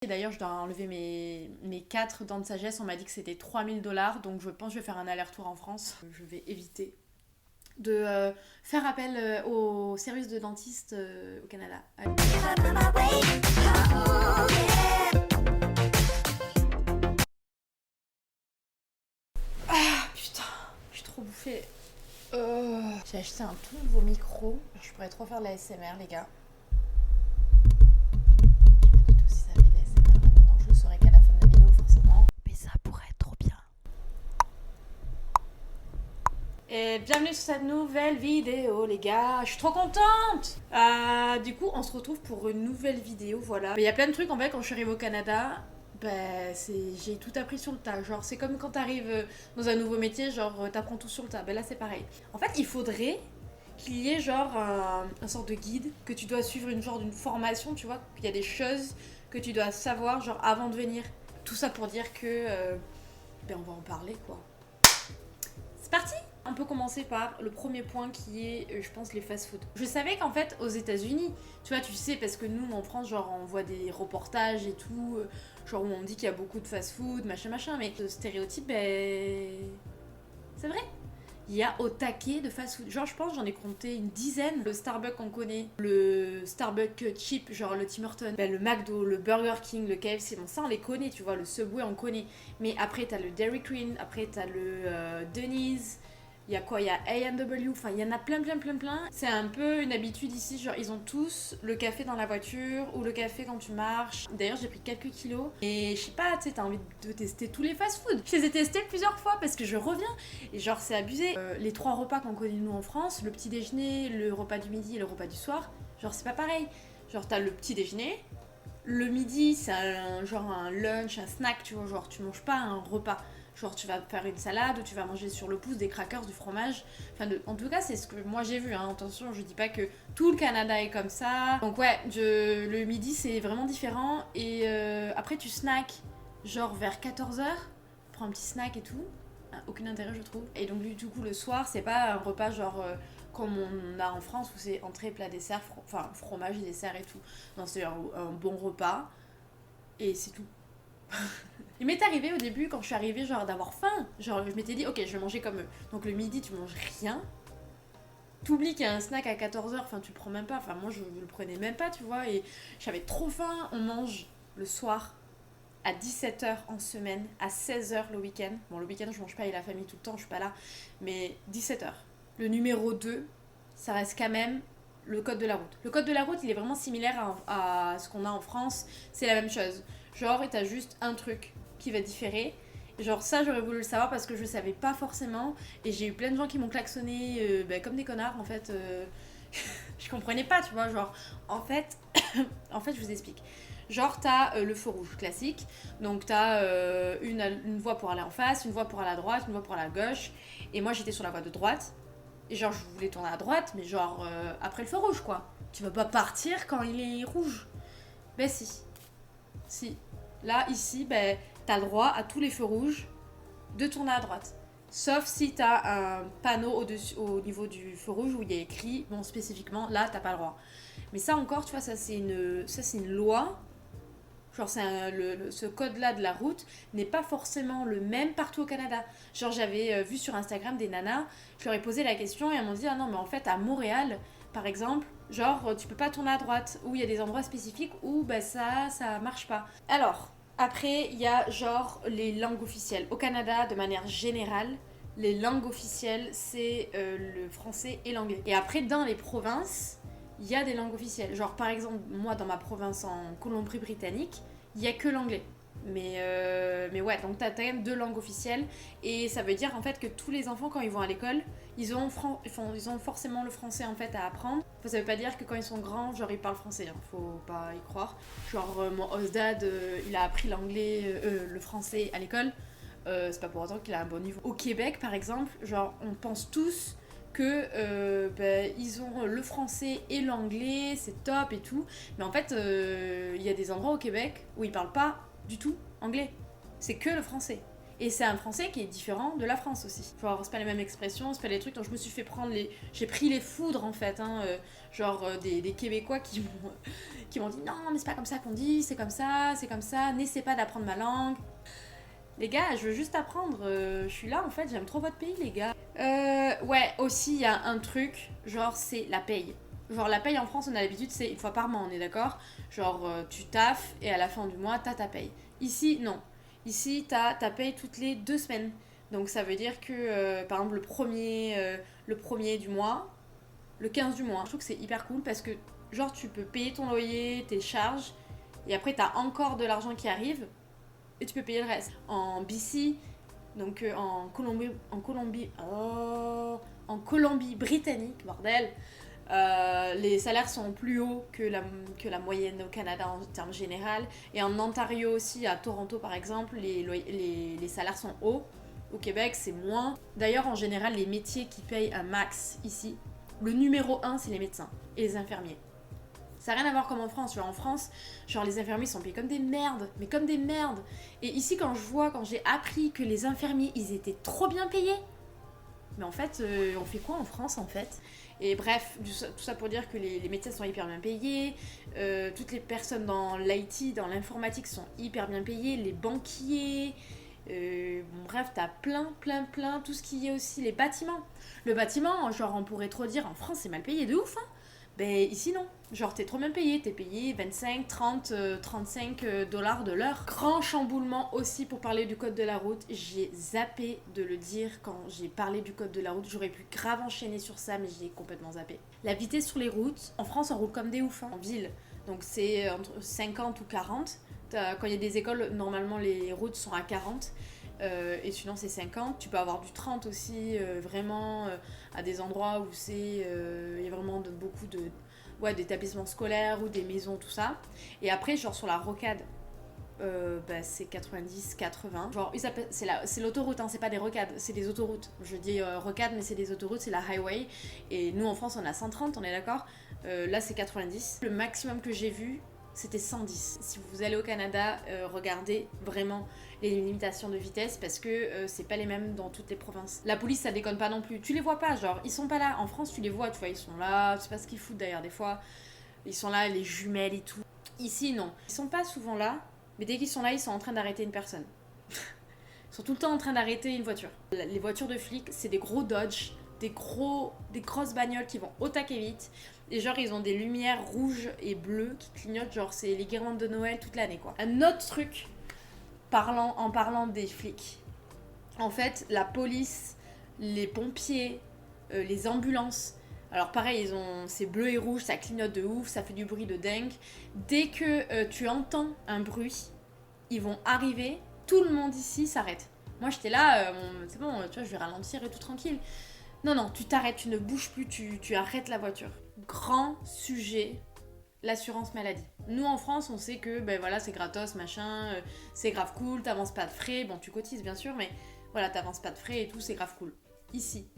Et d'ailleurs, je dois enlever mes 4 dents de sagesse. On m'a dit que c'était 3 000 $. Donc, je pense que je vais faire un aller-retour en France. Je vais éviter de faire appel au service de dentiste au Canada. Ah putain, j'ai trop bouffé. J'ai acheté un tout nouveau micro. Je pourrais trop faire de la SMR, les gars. Je sais pas du tout si ça fait de la SMR là maintenant. Je le saurai qu'à la fin de la vidéo, forcément. Mais ça pourrait être trop bien. Et bienvenue sur cette nouvelle vidéo, les gars. Je suis trop contente. Du coup, on se retrouve pour une nouvelle vidéo, voilà. Mais il y a plein de trucs en fait quand je suis arrivée au Canada. J'ai tout appris sur le tas. Genre, c'est comme quand t'arrives dans un nouveau métier, genre t'apprends tout sur le tas. Ben là, c'est pareil. En fait, il faudrait qu'il y ait genre un sorte de guide que tu dois suivre d'une formation, tu vois. Il y a des choses que tu dois savoir genre avant de venir. Tout ça pour dire que on va en parler quoi. C'est parti. On peut commencer par le premier point qui est, je pense, les fast-food. Je savais qu'en fait, aux États-Unis, tu vois, tu sais, parce que nous, en France, genre, on voit des reportages et tout, genre, où on dit qu'il y a beaucoup de fast-food, machin, machin, mais ce stéréotype, c'est vrai. Il y a au taquet de fast-food. Genre, je pense, j'en ai compté une dizaine. Le Starbucks, on connaît. Le Starbucks cheap, genre le Tim Hortons. Le McDo, le Burger King, le KFC. Bon, ça, on les connaît, tu vois. Le Subway, on connaît. Mais après, t'as le Dairy Queen. Après, t'as le Denny's. Il y a quoi? Il y a A&W, enfin il y en a plein. C'est un peu une habitude ici, genre ils ont tous le café dans la voiture ou le café quand tu marches. D'ailleurs j'ai pris quelques kilos et je sais pas, tu sais, t'as envie de tester tous les fast-food. Je les ai testés plusieurs fois parce que je reviens et genre c'est abusé. Les 3 repas qu'on connaît nous en France, le petit déjeuner, le repas du midi et le repas du soir, genre c'est pas pareil. Genre t'as le petit déjeuner, le midi c'est genre un lunch, un snack, tu vois, genre tu manges pas un repas. Genre tu vas faire une salade ou tu vas manger sur le pouce des crackers, du fromage. En tout cas, c'est ce que moi j'ai vu. Hein. Attention, je dis pas que tout le Canada est comme ça. Donc ouais, le midi c'est vraiment différent. Et après tu snacks, genre vers 14 h. Prends un petit snack et tout. Aucun intérêt je trouve. Et donc du coup le soir, c'est pas un repas genre comme on a en France où c'est entrée, plat, dessert, fromage et dessert et tout. Non, c'est un bon repas. Et c'est tout. Il m'est arrivé au début, quand je suis arrivée, genre d'avoir faim. Genre, je m'étais dit, ok, je vais manger comme eux. Donc le midi, tu manges rien. T'oublies qu'il y a un snack à 14 h, enfin, tu le prends même pas. Enfin, moi, je le prenais même pas, tu vois. Et j'avais trop faim. On mange le soir à 17 h en semaine, à 16 h le week-end. Bon, le week-end, je mange pas avec la famille tout le temps, je suis pas là. Mais 17 h. Le numéro 2, ça reste quand même le code de la route. Le code de la route, il est vraiment similaire à ce qu'on a en France. C'est la même chose. Genre, t'as juste un truc qui va différer. Genre ça j'aurais voulu le savoir parce que je le savais pas forcément et j'ai eu plein de gens qui m'ont klaxonné comme des connards en fait. Je comprenais pas tu vois genre en fait je vous explique. Genre t'as le feu rouge classique, donc t'as une voie pour aller en face, une voie pour aller à droite, une voie pour aller à gauche et moi j'étais sur la voie de droite et genre je voulais tourner à droite mais genre après le feu rouge quoi. Tu vas pas partir quand il est rouge. Ben si. Là, ici, t'as le droit à tous les feux rouges de tourner à droite. Sauf si t'as un panneau au niveau du feu rouge où il y a écrit, bon, spécifiquement, là, t'as pas le droit. Mais ça encore, tu vois, ça c'est une loi. Genre, ce code-là de la route n'est pas forcément le même partout au Canada. Genre, j'avais vu sur Instagram des nanas, je leur ai posé la question et elles m'ont dit, ah non, mais en fait, à Montréal, par exemple, genre, tu peux pas tourner à droite. Ou il y a des endroits spécifiques où ça marche pas. Alors, après, il y a genre les langues officielles. Au Canada, de manière générale, les langues officielles, c'est le français et l'anglais. Et après, dans les provinces, il y a des langues officielles. Genre, par exemple, moi, dans ma province en Colombie-Britannique, il y a que l'anglais. Mais ouais, donc t'as quand même 2 langues officielles. Et ça veut dire en fait que tous les enfants, quand ils vont à l'école, ils ont forcément le français en fait à apprendre. Enfin, ça veut pas dire que quand ils sont grands, genre ils parlent français, hein, faut pas y croire. Genre mon hostdad, il a appris l'anglais, le français à l'école. C'est pas pour autant qu'il a un bon niveau. Au Québec, par exemple, genre on pense tous que ils ont le français et l'anglais, c'est top et tout. Mais en fait, il y a des endroits au Québec où ils parlent pas du tout anglais. C'est que le français. Et c'est un français qui est différent de la France aussi. Genre, c'est pas les mêmes expressions, c'est pas les trucs. Donc je me suis fait prendre les... J'ai pris les foudres en fait, hein, des Québécois qui m'ont dit non, mais c'est pas comme ça qu'on dit, c'est comme ça, n'essaie pas d'apprendre ma langue. Les gars, je veux juste apprendre, je suis là en fait, j'aime trop votre pays les gars. Ouais, aussi il y a un truc, genre c'est la paye. Genre la paye en France, on a l'habitude, c'est une fois par mois, on est d'accord. Genre tu taffes et à la fin du mois, t'as ta paye. Ici, non. Ici, t'as ta paye toutes les 2 semaines. Donc ça veut dire que, par exemple, le premier du mois, le 15 du mois. Je trouve que c'est hyper cool parce que, genre, tu peux payer ton loyer, tes charges, et après, t'as encore de l'argent qui arrive, et tu peux payer le reste. En BC, donc en Colombie-Britannique, bordel, les salaires sont plus hauts que la moyenne au Canada en termes général. Et en Ontario aussi, à Toronto par exemple, les salaires sont hauts. Au Québec, c'est moins. D'ailleurs, en général, les métiers qui payent un max ici, le numéro 1, c'est les médecins et les infirmiers. Ça n'a rien à voir comme en France. Genre en France, genre les infirmiers sont payés comme des merdes, mais comme des merdes. Et ici, quand j'ai appris que les infirmiers, ils étaient trop bien payés. Mais en fait, on fait quoi en France en fait? Et bref, tout ça pour dire que les médecins sont hyper bien payés, toutes les personnes dans l'IT, dans l'informatique sont hyper bien payées, les banquiers, bref, t'as plein, tout ce qui est aussi les bâtiments. Le bâtiment, genre on pourrait trop dire, en France c'est mal payé de ouf, hein. Ben ici non, genre t'es trop bien payé, t'es payé 25, 30, 35 dollars de l'heure. Grand chamboulement aussi pour parler du code de la route, j'ai zappé de le dire quand j'ai parlé du code de la route, j'aurais pu grave enchaîner sur ça mais j'ai complètement zappé. La vitesse sur les routes, en France on roule comme des oufs, hein, en ville, donc c'est entre 50 ou 40. Quand il y a des écoles, normalement les routes sont à 40. Et sinon c'est 50, tu peux avoir du 30 aussi, vraiment à des endroits où il y a vraiment beaucoup d'établissements scolaires ou des maisons, tout ça. Et après, genre sur la rocade, c'est 90, 80. Genre, c'est l'autoroute, hein, c'est pas des rocades, c'est des autoroutes. Je dis rocade, mais c'est des autoroutes, c'est la highway. Et nous en France, on a 130, on est d'accord. Là, c'est 90. Le maximum que j'ai vu, c'était 110. Si vous allez au Canada, regardez vraiment les limitations de vitesse parce que c'est pas les mêmes dans toutes les provinces. La police, ça déconne pas non plus. Tu les vois pas, genre, ils sont pas là. En France, tu les vois, tu vois, ils sont là. Je sais pas ce qu'ils foutent d'ailleurs, des fois. Ils sont là, les jumelles et tout. Ici, non. Ils sont pas souvent là, mais dès qu'ils sont là, ils sont en train d'arrêter une personne. Ils sont tout le temps en train d'arrêter une voiture. Les voitures de flics, c'est des gros Dodge, des grosses bagnoles qui vont au taquet vite. Et genre, ils ont des lumières rouges et bleues qui clignotent, genre, c'est les guirlandes de Noël toute l'année, quoi. Un autre truc, en parlant des flics. En fait, la police, les pompiers, les ambulances, alors pareil, c'est bleu et rouge, ça clignote de ouf, ça fait du bruit de dingue. Dès que tu entends un bruit, ils vont arriver, tout le monde ici s'arrête. Moi, j'étais là, c'est bon, tu vois, je vais ralentir et tout tranquille. Non, tu t'arrêtes, tu ne bouges plus, tu arrêtes la voiture. Grand sujet, l'assurance maladie. Nous en France, on sait que c'est gratos, machin, c'est grave cool, t'avances pas de frais, bon tu cotises bien sûr, mais voilà, t'avances pas de frais et tout, c'est grave cool. Ici,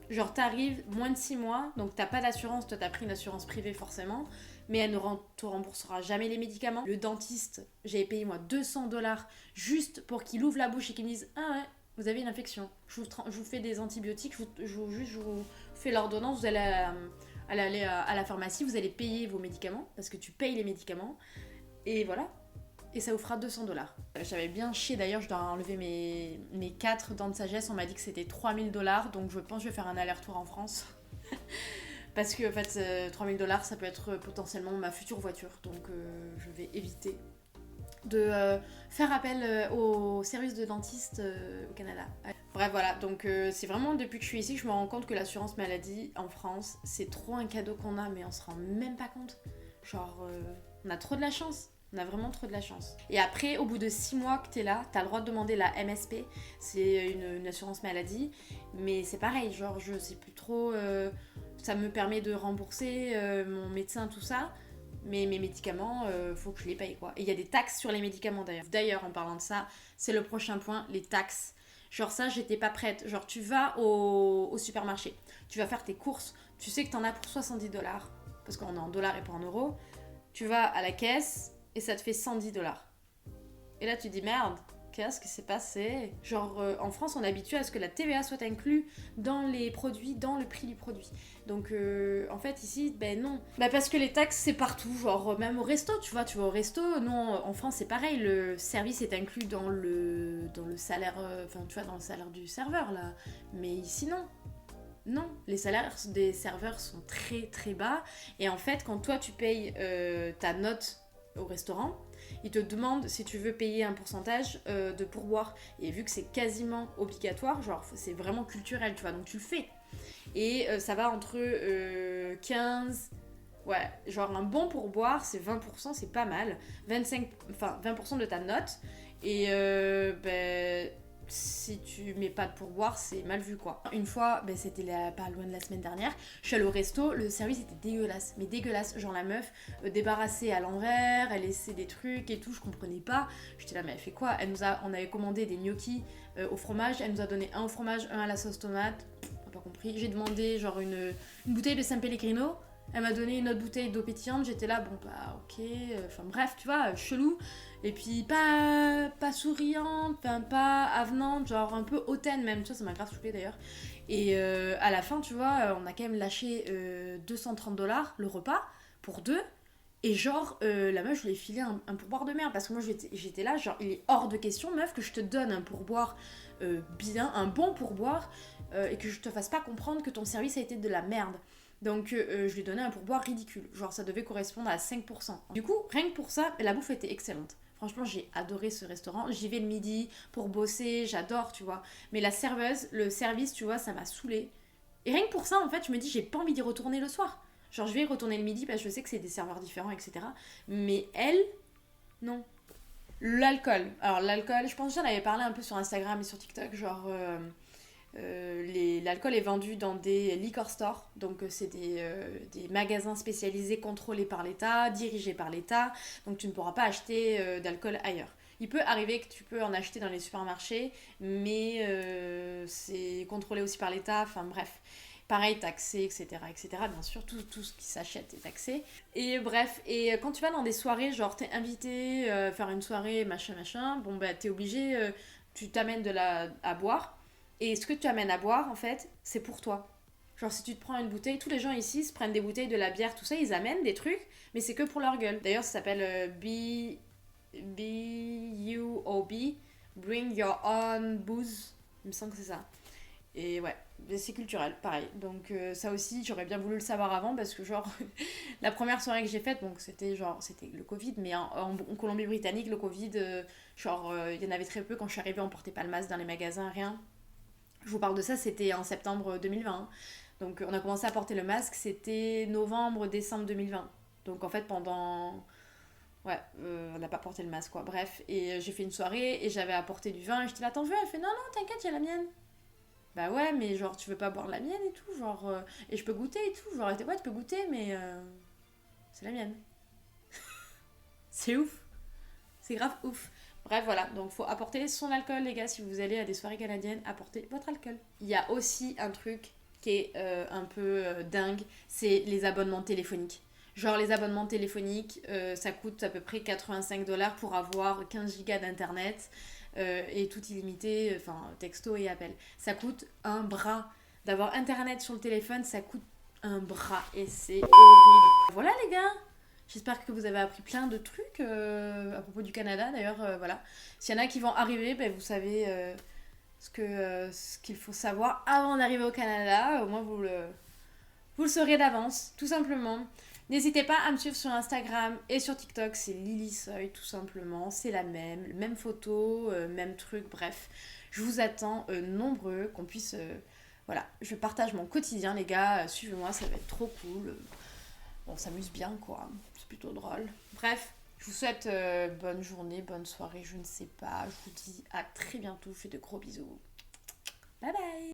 genre t'arrives moins de 6 mois, donc t'as pas d'assurance, toi t'as pris une assurance privée forcément, mais elle ne te remboursera jamais les médicaments. Le dentiste, j'avais payé moi 200 dollars juste pour qu'il ouvre la bouche et qu'il me dise « Ah ouais, vous avez une infection, je vous fais des antibiotiques, je vous fais l'ordonnance, vous allez aller à la pharmacie, vous allez payer vos médicaments, parce que tu payes les médicaments, et voilà. Et ça vous fera 200 dollars. J'avais bien chié d'ailleurs, je dois enlever mes 4 dents de sagesse, on m'a dit que c'était 3000 dollars, donc je pense que je vais faire un aller-retour en France. Parce que en fait, 3000 dollars, ça peut être potentiellement ma future voiture, donc je vais éviter de faire appel au service de dentiste au Canada. Bref, voilà, donc c'est vraiment depuis que je suis ici que je me rends compte que l'assurance maladie en France, c'est trop un cadeau qu'on a, mais on se rend même pas compte. Genre, on a trop de la chance. On a vraiment trop de la chance. Et après, au bout de 6 mois que t'es là, t'as le droit de demander la MSP. C'est une assurance maladie. Mais c'est pareil, genre, je sais plus trop... ça me permet de rembourser mon médecin, tout ça. Mais mes médicaments, faut que je les paye, quoi. Et il y a des taxes sur les médicaments, d'ailleurs. D'ailleurs, en parlant de ça, c'est le prochain point, les taxes. Genre ça, j'étais pas prête. Genre, tu vas au supermarché. Tu vas faire tes courses. Tu sais que t'en as pour 70 dollars. Parce qu'on est en dollars et pas en euros. Tu vas à la caisse... et ça te fait 110 dollars. Et là, tu dis merde, Qu'est-ce qui s'est passé? Genre, en France, on est habitué à ce que la TVA soit inclue dans les produits, dans le prix du produit. Donc, en fait, ici, ben non. Bah parce que les taxes, c'est partout. Genre, même au resto, tu vois au resto, non, en France, c'est pareil. Le service est inclus dans le salaire, enfin, tu vois, dans le salaire du serveur, là. Mais ici, non. Non, les salaires des serveurs sont très très bas. Et en fait, quand toi, tu payes ta note au restaurant, ils te demandent si tu veux payer un pourcentage de pourboire. Et vu que c'est quasiment obligatoire, genre c'est vraiment culturel, tu vois, donc tu le fais. Et ça va entre 15... Ouais, genre un bon pourboire, c'est 20%, c'est pas mal. 20% de ta note. Et ben, si tu mets pas de pourboire, c'est mal vu quoi. Une fois, ben, c'était pas loin de la semaine dernière, je suis allée au resto, le service était dégueulasse, mais dégueulasse. Genre la meuf débarrassée à l'envers, elle laissait des trucs et tout, je comprenais pas. J'étais là, mais elle fait quoi? On avait commandé des gnocchis au fromage, elle nous a donné un au fromage, un à la sauce tomate. On n'a pas compris. J'ai demandé genre une bouteille de San Pellegrino. Elle m'a donné une autre bouteille d'eau pétillante, j'étais là, bon bah ok, enfin bref, tu vois, chelou. Et puis pas souriante, pas avenante, genre un peu hautaine même, ça m'a grave saoulée d'ailleurs. Et à la fin, tu vois, on a quand même lâché $230 le repas pour deux. Et genre, la meuf, je lui ai filé un pourboire de merde. Parce que moi, j'étais là, genre, il est hors de question, meuf, que je te donne un pourboire bien, un bon pourboire, et que je te fasse pas comprendre que ton service a été de la merde. Donc, je lui ai donné un pourboire ridicule. Genre, ça devait correspondre à 5%. Du coup, rien que pour ça, la bouffe était excellente. Franchement, j'ai adoré ce restaurant. J'y vais le midi pour bosser, j'adore, tu vois. Mais la serveuse, le service, tu vois, ça m'a saoulée. Et rien que pour ça, en fait, je me dis, j'ai pas envie d'y retourner le soir. Genre, je vais y retourner le midi parce que je sais que c'est des serveurs différents, etc. Mais elle, non. L'alcool. Alors, l'alcool, je pense que j'en avais parlé un peu sur Instagram et sur TikTok. Genre, l'alcool est vendu dans des liquor stores. Donc, c'est des magasins spécialisés contrôlés par l'État, dirigés par l'État. Donc, tu ne pourras pas acheter d'alcool ailleurs. Il peut arriver que tu peux en acheter dans les supermarchés, mais c'est contrôlé aussi par l'État. Enfin, bref. Pareil, taxé, etc., etc. Bien sûr, tout ce qui s'achète est taxé. Et bref, et quand tu vas dans des soirées, genre t'es invité faire une soirée, machin, bon bah t'es obligé, tu t'amènes à boire. Et ce que tu amènes à boire, en fait, c'est pour toi. Genre si tu te prends une bouteille, tous les gens ici se prennent des bouteilles, de la bière, tout ça, ils amènent des trucs, mais c'est que pour leur gueule. D'ailleurs, ça s'appelle B-U-O-B, Bring Your Own Booze. Il me semble que c'est ça. Et ouais, c'est culturel, pareil. Donc ça aussi, j'aurais bien voulu le savoir avant parce que genre, la première soirée que j'ai faite, donc c'était le Covid, mais en Colombie-Britannique, le Covid, il y en avait très peu. Quand je suis arrivée, on portait pas le masque dans les magasins, rien. Je vous parle de ça, c'était en septembre 2020. Hein. Donc on a commencé à porter le masque, c'était novembre-décembre 2020. Donc en fait, pendant... Ouais, on n'a pas porté le masque, quoi. Bref, et j'ai fait une soirée et j'avais apporté du vin et j'étais là, t'en veux? Elle fait, non, non, t'inquiète, il y a la mienne. Bah ouais, mais genre, tu veux pas boire la mienne et tout, genre... et je peux goûter et tout, genre, ouais, tu peux goûter, mais... c'est la mienne. C'est ouf. C'est grave ouf. Bref, voilà, donc faut apporter son alcool, les gars, si vous allez à des soirées canadiennes, apportez votre alcool. Il y a aussi un truc qui est un peu dingue, c'est les abonnements téléphoniques. Genre les abonnements téléphoniques, ça coûte à peu près $85 pour avoir 15 gigas d'internet et tout illimité, enfin texto et appel. Ça coûte un bras. D'avoir internet sur le téléphone, ça coûte un bras et c'est horrible. Voilà les gars, j'espère que vous avez appris plein de trucs à propos du Canada. D'ailleurs, voilà. S'il y en a qui vont arriver, ben, vous savez ce qu'il faut savoir avant d'arriver au Canada. Au moins, vous le saurez d'avance, tout simplement. N'hésitez pas à me suivre sur Instagram et sur TikTok, c'est Lily Soy, tout simplement. C'est la même photo, même truc, bref. Je vous attends nombreux, qu'on puisse... voilà, je partage mon quotidien, les gars. Suivez-moi, ça va être trop cool. On s'amuse bien, quoi. C'est plutôt drôle. Bref, je vous souhaite bonne journée, bonne soirée, je ne sais pas. Je vous dis à très bientôt. Je fais de gros bisous. Bye bye.